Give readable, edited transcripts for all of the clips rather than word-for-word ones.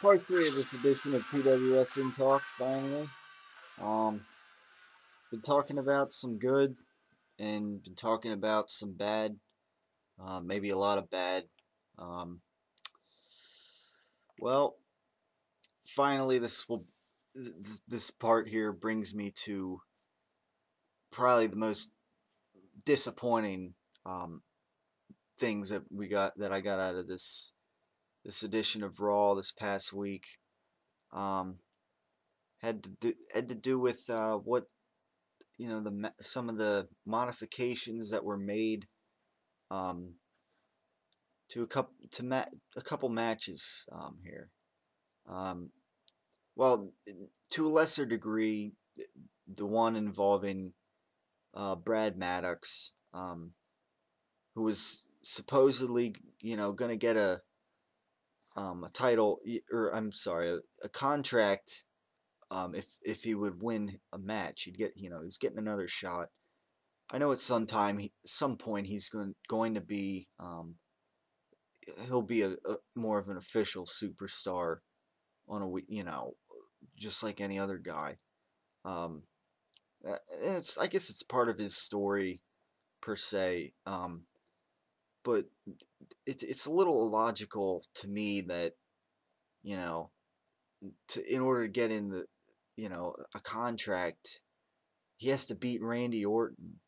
Part 3 of this edition of TWS in Talk, finally. Um, been talking about some good and been talking about some bad, maybe a lot of bad. Um, well, finally, this part here brings me to probably the most disappointing things that I got out of this edition of Raw this past week. Um, had to do with what some of the modifications that were made um, to a couple matches here. Um, well, to a lesser degree, the one involving Brad Maddox, who was supposedly going to get a title, or I'm sorry, a contract. If he would win a match, he'd get he was getting another shot. I know at some point going to be he'll be a more of an official superstar on just like any other guy. Um, it's I guess it's part of his story per se, but it's a little illogical to me that you know in order to get in a contract, he has to beat Randy Orton.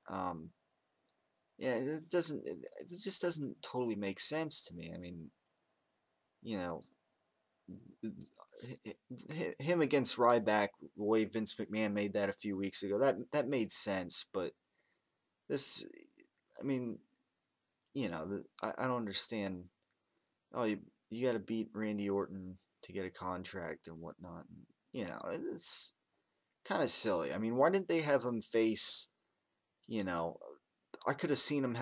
Yeah, it just doesn't totally make sense to me. I mean, you know, him against Ryback, the way Vince McMahon made that a few weeks ago, that made sense. But this, I mean, I don't understand. Oh, you got to beat Randy Orton to get a contract and whatnot. It's kind of silly. I mean, why didn't they have him face? You know, I could have seen him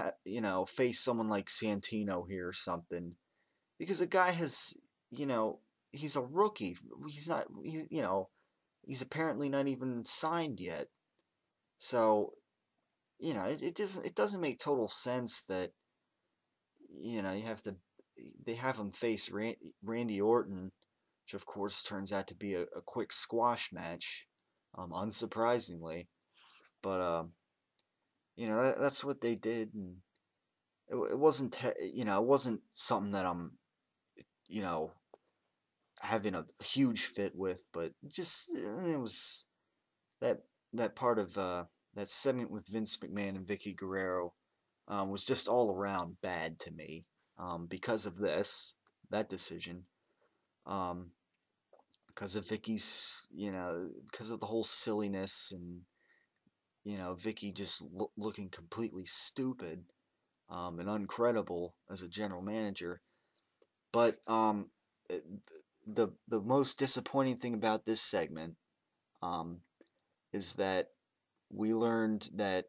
face someone like Santino here or something, because the guy has you know he's a rookie. He's not. He's apparently not even signed yet. So it doesn't make total sense that you have to they have him face Randy Orton, which of course turns out to be a quick squash match, unsurprisingly. But that's what they did, and it wasn't it wasn't something that I'm you know having a huge fit with, but just it was that that part of that segment with Vince McMahon and Vicky Guerrero was just all around bad to me because of that decision. Um, because of Vicky's, because of the whole silliness and Vicky just looking completely stupid and uncredible as a general manager. But the most disappointing thing about this segment um, is that we learned that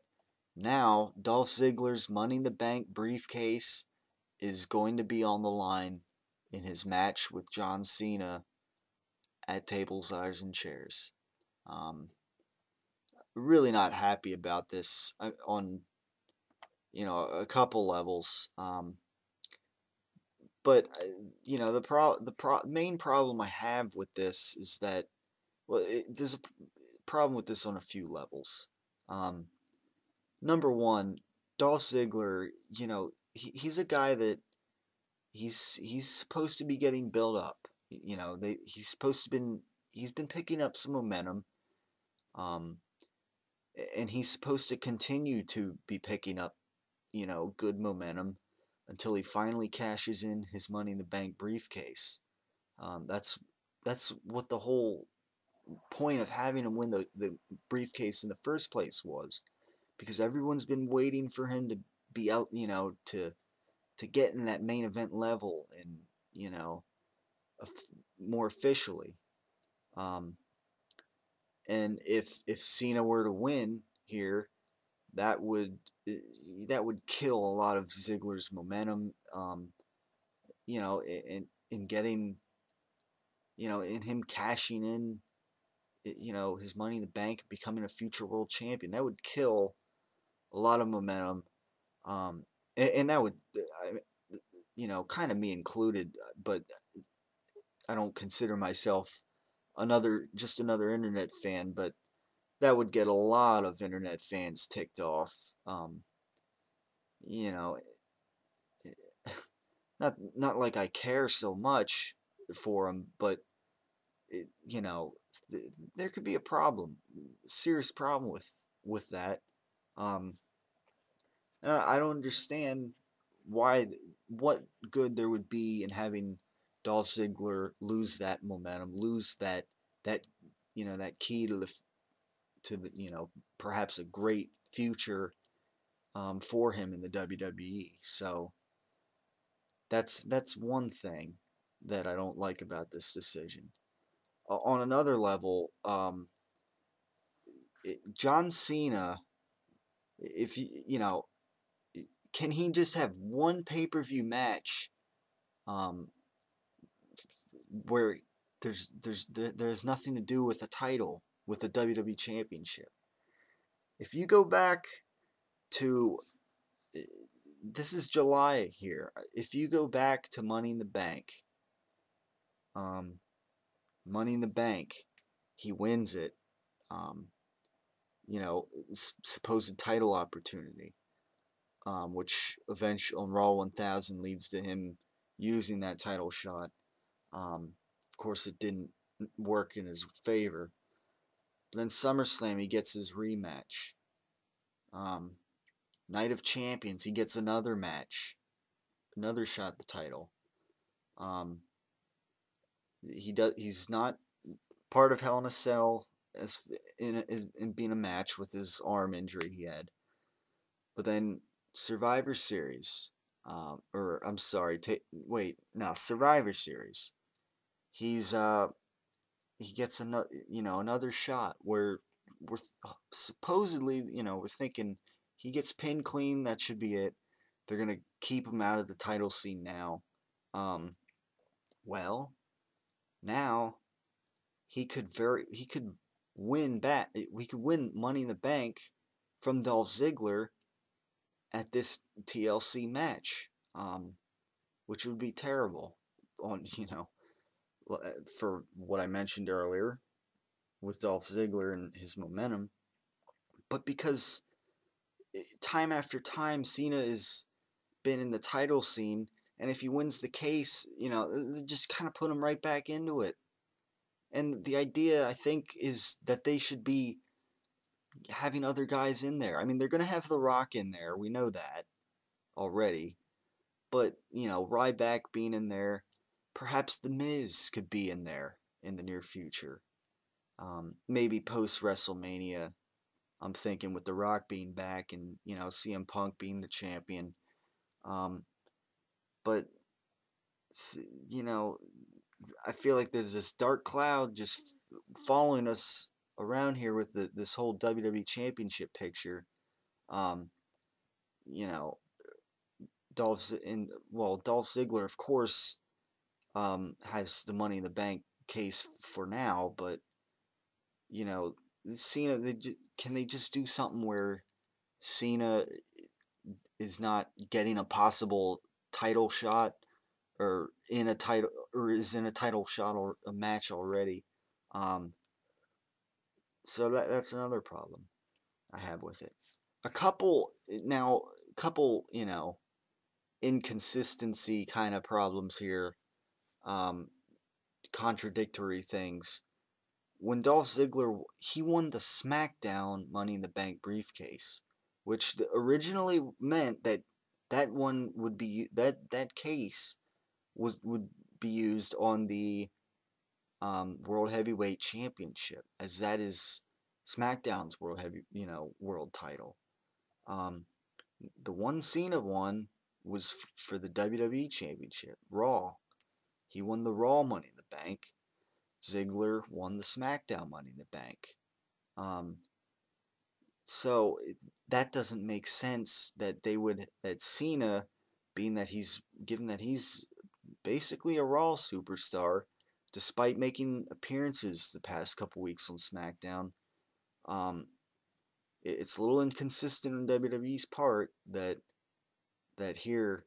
now Dolph Ziggler's Money in the Bank briefcase is going to be on the line in his match with John Cena at Tables, Ladders, and Chairs. Um, really not happy about this on a couple levels. But main problem I have with this is that there's a problem with this on a few levels. Um, Number one, Dolph Ziggler, he's a guy that he's supposed to be getting built up. He's been picking up some momentum, um, and he's supposed to continue to be picking up, good momentum until he finally cashes in his Money in the Bank briefcase. That's what the whole point of having him win the briefcase in the first place was, because everyone's been waiting for him to be out, to get in that main event level and more officially. Um, and if Cena were to win here, that would that would kill a lot of Ziggler's momentum. In getting in him cashing in, his Money in the Bank, becoming a future world champion. That would kill a lot of momentum. Um, and that would, kind of me included, but I don't consider myself another internet fan, but that would get a lot of internet fans ticked off. You know, not like I care so much for them, but you know, there could be a problem, serious problem with that. Um, I don't understand why, what good there would be in having Dolph Ziggler lose that momentum, lose that that key to the perhaps a great future for him in the WWE. So that's one thing that I don't like about this decision. On another level, John Cena, if can he just have one pay-per-view match um, where there's nothing to do with a title, with the WWE Championship? If you go back to this is July here. If you go back to Money in the Bank, um, Money in the Bank, he wins it. Um, supposed title opportunity, which eventually on Raw 1000 leads to him using that title shot. Of course, it didn't work in his favor. But then SummerSlam, he gets his rematch. Um, Night of Champions, he gets another match, another shot at the title. Um, He's not part of Hell in a Cell as in being a match with his arm injury he had. But then Survivor Series, or I'm sorry, wait, no, Survivor Series. He's he gets another shot where we're supposedly we're thinking he gets pinned clean, that should be it. They're gonna keep him out of the title scene now. Um, well, now he could win back. We could win Money in the Bank from Dolph Ziggler at this TLC match, which would be terrible on for what I mentioned earlier with Dolph Ziggler and his momentum, but because time after time Cena has been in the title scene, and if he wins the case, just kind of put him right back into it. And the idea, I think, is that they should be having other guys in there. I mean, they're going to have The Rock in there. We know that already. But, Ryback being in there, perhaps The Miz could be in there in the near future. Maybe post WrestleMania, I'm thinking with The Rock being back and, CM Punk being the champion. Um, but, you know, I feel like there's this dark cloud just following us around here with this whole WWE Championship picture. Um, you know, Dolph Ziggler, of course, has the Money in the Bank case for now, but you know, Cena, can they just do something where Cena is not getting a possible title shot or is in a title shot or a match already? Um, so that's another problem I have with it. A couple now, couple inconsistency kind of problems here, um, contradictory things. When Dolph Ziggler he won the SmackDown Money in the Bank briefcase, which originally meant that that case would be used on the World Heavyweight Championship, as that is SmackDown's world title. Um, the one Cena won was for the WWE Championship, Raw. He won the Raw Money in the Bank. Ziggler won the SmackDown Money in the Bank. Um, so that doesn't make sense that Cena, being that he's basically a Raw superstar, despite making appearances the past couple weeks on SmackDown, it's a little inconsistent on WWE's part that that here,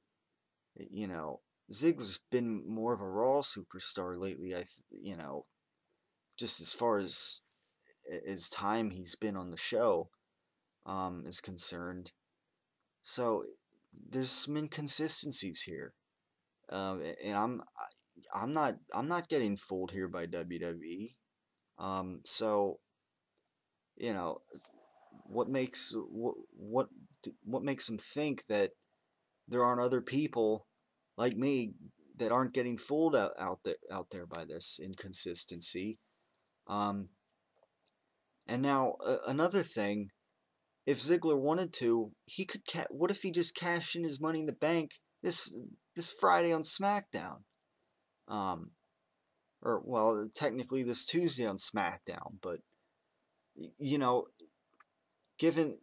you know, Ziggler's been more of a Raw superstar lately. Just as far as time he's been on the show is concerned. So there's some inconsistencies here, and I'm not getting fooled here by WWE. So you know what makes what makes them think that there aren't other people like me that aren't getting fooled out there by this inconsistency. Um, and now another thing, if Ziggler wanted to, he could. What if he just cashed in his Money in the Bank this Friday on SmackDown? Um, or well, technically this Tuesday on SmackDown, but you know, given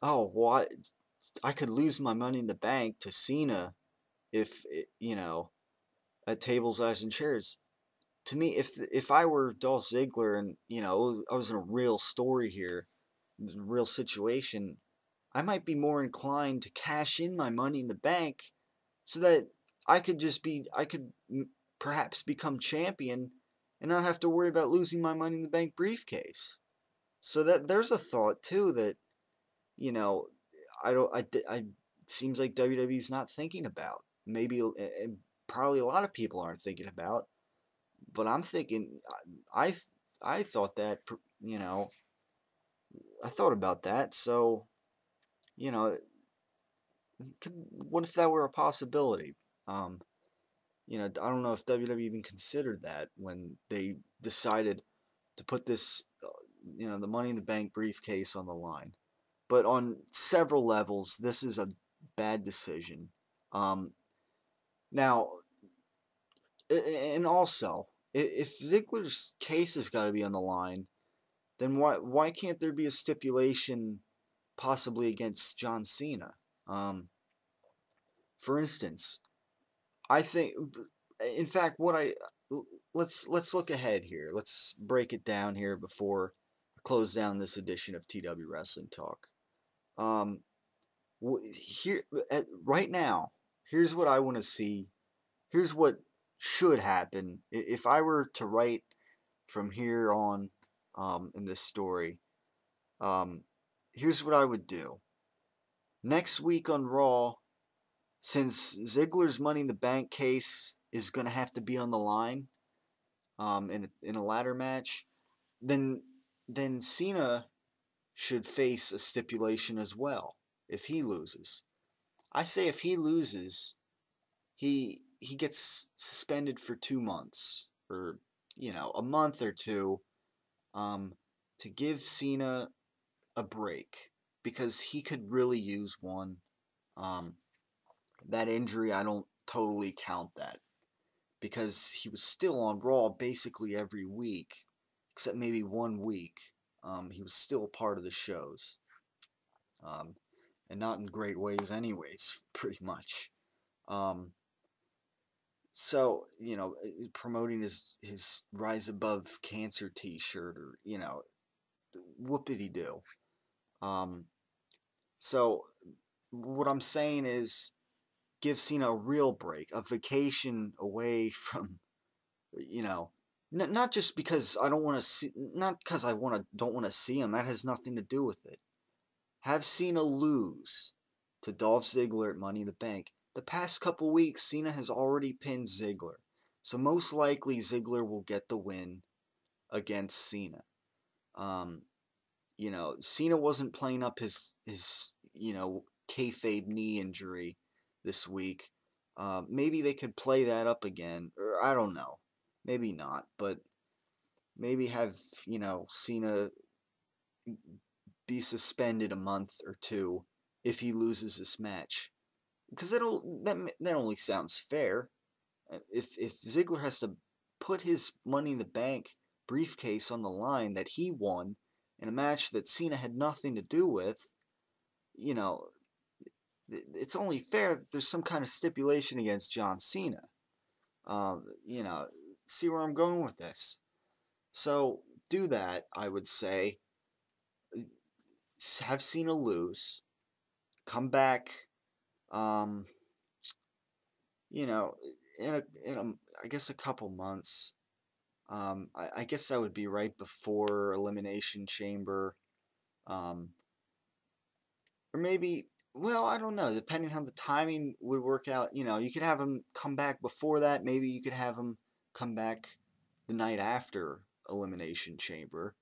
oh, well, I could lose my Money in the Bank to Cena if at tables, eyes, and chairs. To me, if I were Dolph Ziggler and I was in a real story here, a real situation, I might be more inclined to cash in my Money in the Bank so that I could perhaps become champion and not have to worry about losing my Money in the Bank briefcase. So that there's a thought too that you know I don't I it seems like WWE's not thinking about. Maybe and probably a lot of people aren't thinking about, but I'm thinking I I thought that I thought about that. So you know, what if that were a possibility? Um, I don't know if WWE even considered that when they decided to put this, the Money in the Bank briefcase on the line. But on several levels, this is a bad decision. Um, Now, and also, if Ziggler's case has got to be on the line, then why can't there be a stipulation possibly against John Cena? Um, for instance, I think, in fact, let's look ahead here. Let's break it down here before I close down this edition of TW Wrestling Talk. Um, here right now, here's what I want to see. Here's what should happen if I were to write from here on in this story. Um, Here's what I would do. Next week on Raw, since Ziggler's Money in the Bank case is going to have to be on the line in a ladder match, then Cena should face a stipulation as well if he loses. I say if he loses, he gets suspended for 2 months or a month or two um, to give Cena a break because he could really use one. Um, that injury, I don't totally count that because he was still on Raw basically every week, except maybe 1 week. He was still part of the shows, um, and not in great ways, anyways. Pretty much. Um, so promoting his Rise Above Cancer T-shirt, or whoopity do. Um, so what I'm saying is give Cena a real break, a vacation away from you know, not just because I don't want to see, not because I don't want to see him. That has nothing to do with it. Have Cena lose to Dolph Ziggler at Money in the Bank. The past couple weeks, Cena has already pinned Ziggler, so most likely Ziggler will get the win against Cena. Um, Cena wasn't playing up his kayfabe knee injury this week. Maybe they could play that up again, or I don't know. Maybe not, but maybe have Cena be suspended a month or two if he loses this match, because that only sounds fair. If Ziggler has to put his Money in the Bank briefcase on the line that he won in a match that Cena had nothing to do with, you know, it's only fair that there's some kind of stipulation against John Cena. Um, you know, See where I'm going with this. So do that, I would say. Have Cena lose, come back Um, you know, I guess a couple months. I guess that would be right before Elimination Chamber. Um, or maybe, well, I don't know, depending on how the timing would work out. You could have him come back before that. Maybe you could have him come back the night after Elimination Chamber,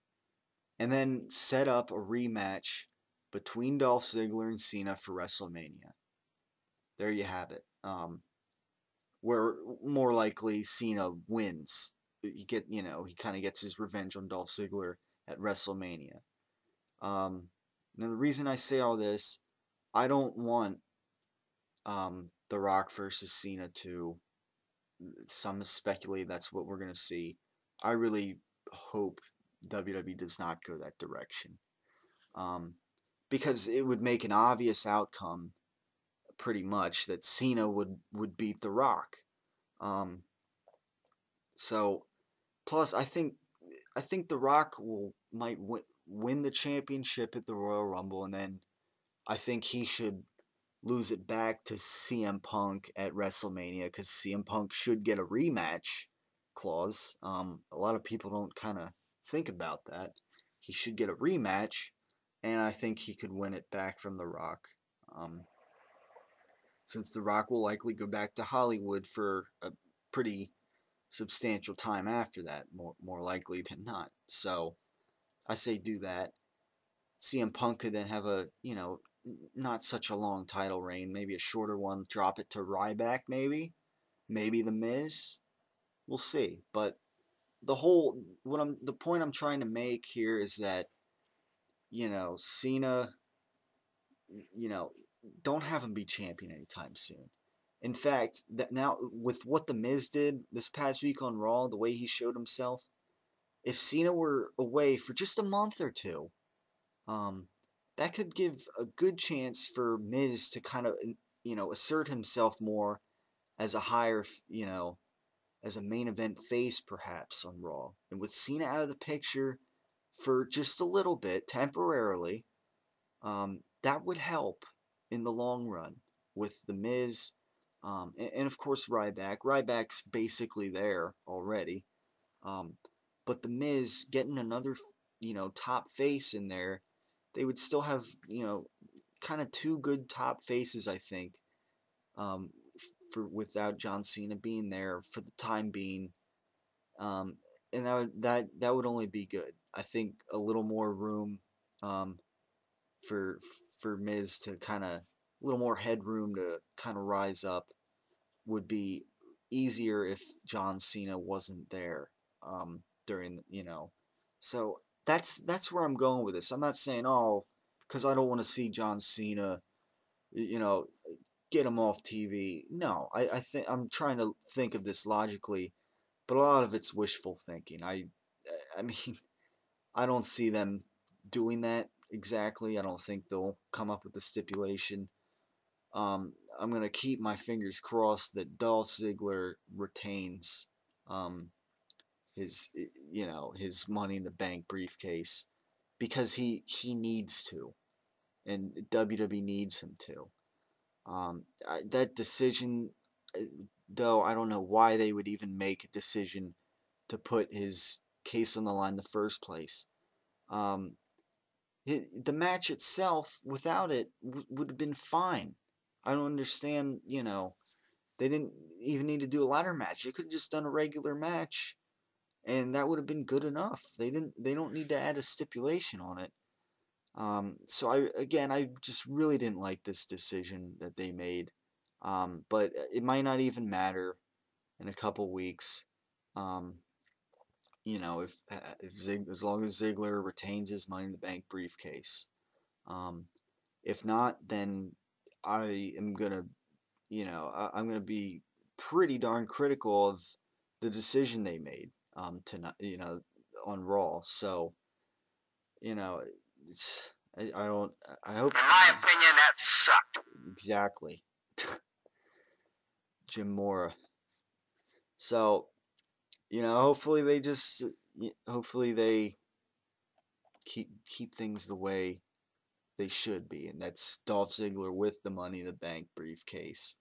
and then set up a rematch between Dolph Ziggler and Cena for WrestleMania. There you have it. Where more likely Cena wins. He kind of gets his revenge on Dolph Ziggler at WrestleMania. Now the reason I say all this, I don't want The Rock versus Cena to. Some speculate that's what we're gonna see. I really hope WWE does not go that direction. Um, because it would make an obvious outcome, pretty much, that Cena would beat The Rock. Um, so plus I think The Rock might win the championship at the Royal Rumble, and then I think he should lose it back to CM Punk at WrestleMania, because CM Punk should get a rematch clause. A lot of people don't kind of think about that. He should get a rematch, and I think he could win it back from The Rock. Um, since The Rock will likely go back to Hollywood for a pretty substantial time after that, more likely than not. So I say do that. CM Punk could then have a, not such a long title reign, maybe a shorter one, drop it to Ryback, maybe The Miz. We'll see. But the point I'm trying to make here is that, Cena, you know, don't have him be champion anytime soon. In fact, that now with what The Miz did this past week on Raw, the way he showed himself, if Cena were away for just a month or two, um, that could give a good chance for Miz to kind of, assert himself more as a higher, as a main event face perhaps on Raw. And with Cena out of the picture for just a little bit, temporarily, that would help in the long run with The Miz, and of course Ryback. Ryback's basically there already. Um, but The Miz getting another, top face in there, they would still have, kind of two good top faces, I think, um, for without John Cena being there for the time being, um, and that would only be good. I think a little more room, um, for for Miz to kind of a little more headroom to kind of rise up would be easier if John Cena wasn't there, during, so that's where I'm going with this. I'm not saying, oh, because I don't want to see John Cena, you know get him off TV. No, I think I'm trying to think of this logically, but a lot of it's wishful thinking. I mean, I don't see them doing that exactly. I don't think they'll come up with the stipulation. I'm gonna keep my fingers crossed that Dolph Ziggler retains, um, his Money in the Bank briefcase, because he needs to, and WWE needs him to. That decision, uh, though, I don't know why they would even make a decision to put his case on the line in the first place. Um, the match itself, without it, would have been fine. I don't understand, they didn't even need to do a ladder match. They could have just done a regular match, and that would have been good enough. They don't need to add a stipulation on it. So I just really didn't like this decision that they made. But it might not even matter in a couple weeks. Um, as long as Ziggler retains his Money in the Bank briefcase. Um, if not, then I am gonna, I'm gonna be pretty darn critical of the decision they made, tonight, on Raw. So, you know, I don't. I hope. In my opinion, that sucked. Exactly. Jim Mora. So, hopefully they hopefully they keep things the way they should be, and that's Dolph Ziggler with the Money in the Bank briefcase,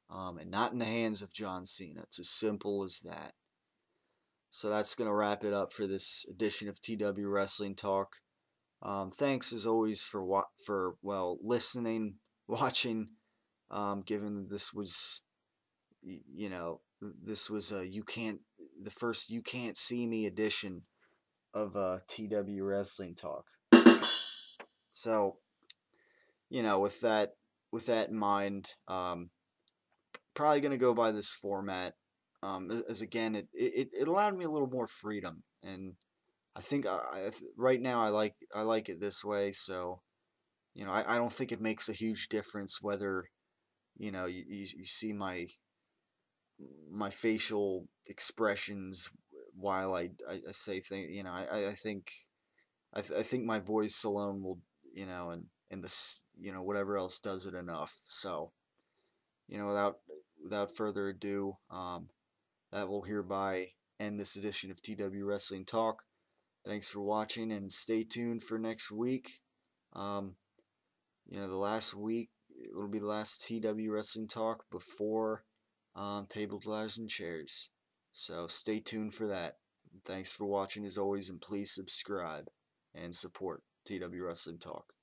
and not in the hands of John Cena. It's as simple as that. So that's gonna wrap it up for this edition of TW Wrestling Talk. Thanks as always for listening, watching. Given this was, this was the first you can't see me edition of TW Wrestling Talk. So with that in mind, probably gonna go by this format. As again, it allowed me a little more freedom, and I think right now I like it this way. So I don't think it makes a huge difference whether you see my facial expressions while I say things. I think my voice alone will, and this, whatever else does it enough. So without further ado, that will hereby end this edition of TW Wrestling Talk. Thanks for watching, and stay tuned for next week. Um, the last week, it'll be the last TW Wrestling Talk before Tables, Ladders, and Chairs. So stay tuned for that. Thanks for watching as always, and please subscribe and support TW Wrestling Talk.